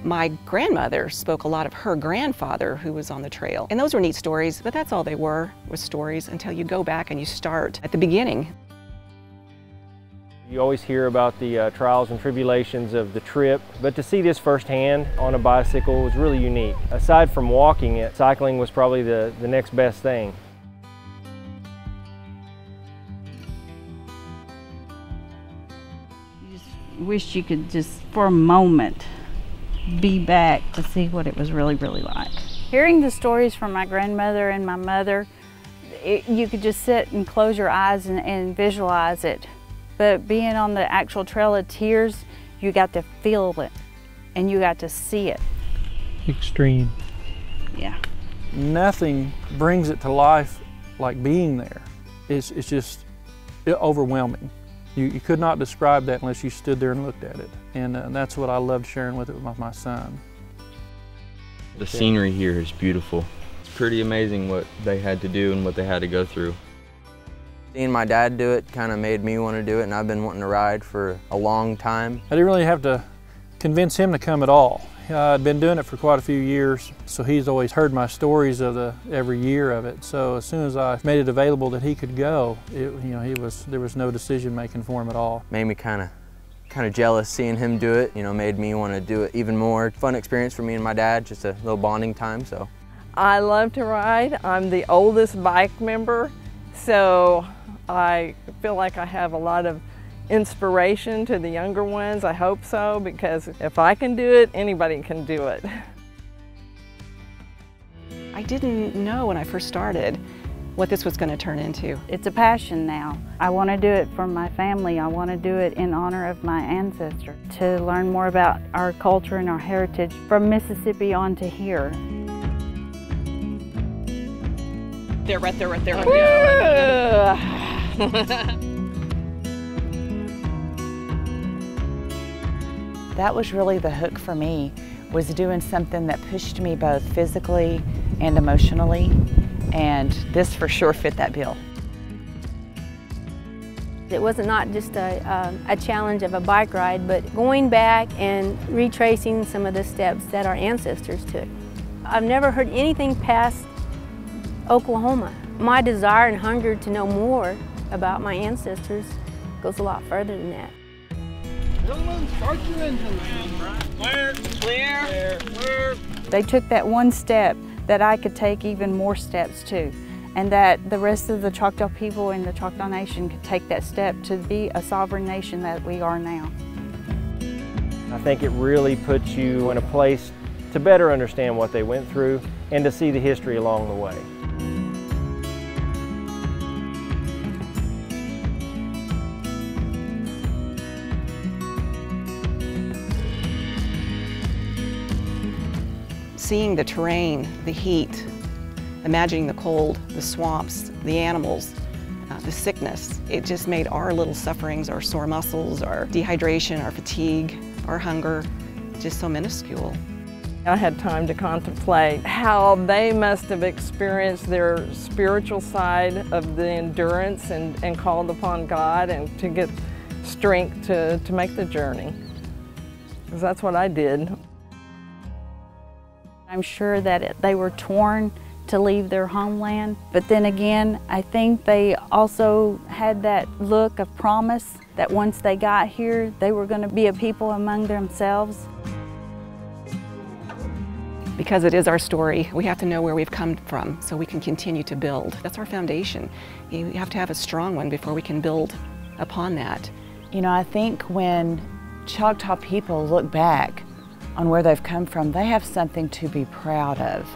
My grandmother spoke a lot of her grandfather who was on the trail. And those were neat stories, but that's all they were, was stories until you go back and you start at the beginning. You always hear about the trials and tribulations of the trip, but to see this firsthand on a bicycle was really unique. Aside from walking it, cycling was probably the next best thing. You just wish you could just, for a moment, be back to see what it was really like. Hearing the stories from my grandmother and my mother, you could just sit and close your eyes and visualize it. But being on the actual Trail of Tears, you got to feel it and you got to see it. Extreme. Yeah. Nothing brings it to life like being there. It's just overwhelming. You could not describe that unless you stood there and looked at it. And that's what I loved sharing with my son. The scenery here is beautiful. It's pretty amazing what they had to do and what they had to go through. Seeing my dad do it kind of made me want to do it, and I've been wanting to ride for a long time. I didn't really have to convince him to come at all. I'd been doing it for quite a few years, so he's always heard my stories of every year of it. So as soon as I made it available that he could go, there was no decision making for him at all. Made me kind of jealous seeing him do it. Made me want to do it even more. Fun experience for me and my dad, just a little bonding time. So I love to ride. I'm the oldest bike member, so I feel like I have a lot of inspiration to the younger ones. I hope so, because if I can do it, anybody can do it. I didn't know when I first started what this was going to turn into. It's a passion now. I want to do it for my family. I want to do it in honor of my ancestors, to learn more about our culture and our heritage from Mississippi on to here. There, right there, right there, right there. That was really the hook for me, was doing something that pushed me both physically and emotionally, and this for sure fit that bill. It was not just a challenge of a bike ride, but going back and retracing some of the steps that our ancestors took. I've never heard anything past Oklahoma. My desire and hunger to know more about my ancestors goes a lot further than that. Gentlemen, start your engines. Clear, clear, clear. They took that one step that I could take even more steps to, and that the rest of the Choctaw people in the Choctaw Nation could take that step to be a sovereign nation that we are now. I think it really puts you in a place to better understand what they went through and to see the history along the way. Seeing the terrain, the heat, imagining the cold, the swamps, the animals, the sickness, it just made our little sufferings, our sore muscles, our dehydration, our fatigue, our hunger, just so minuscule. I had time to contemplate how they must have experienced their spiritual side of the endurance and called upon God and to get strength to make the journey, because that's what I did. I'm sure that they were torn to leave their homeland, but then again, I think they also had that look of promise that once they got here, they were going to be a people among themselves. Because it is our story, we have to know where we've come from so we can continue to build. That's our foundation. You have to have a strong one before we can build upon that. You know, I think when Choctaw people look back on where they've come from, they have something to be proud of.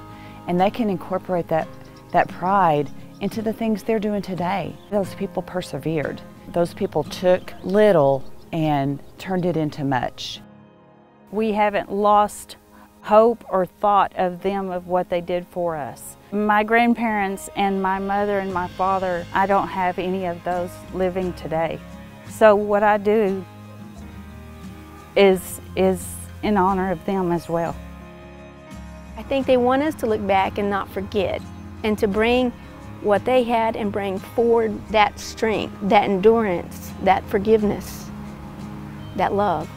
And they can incorporate that pride into the things they're doing today. Those people persevered. Those people took little and turned it into much. We haven't lost hope or thought of them, of what they did for us. My grandparents and my mother and my father, I don't have any of those living today. So what I do is in honor of them as well. I think they want us to look back and not forget, and to bring what they had and bring forward that strength, that endurance, that forgiveness, that love.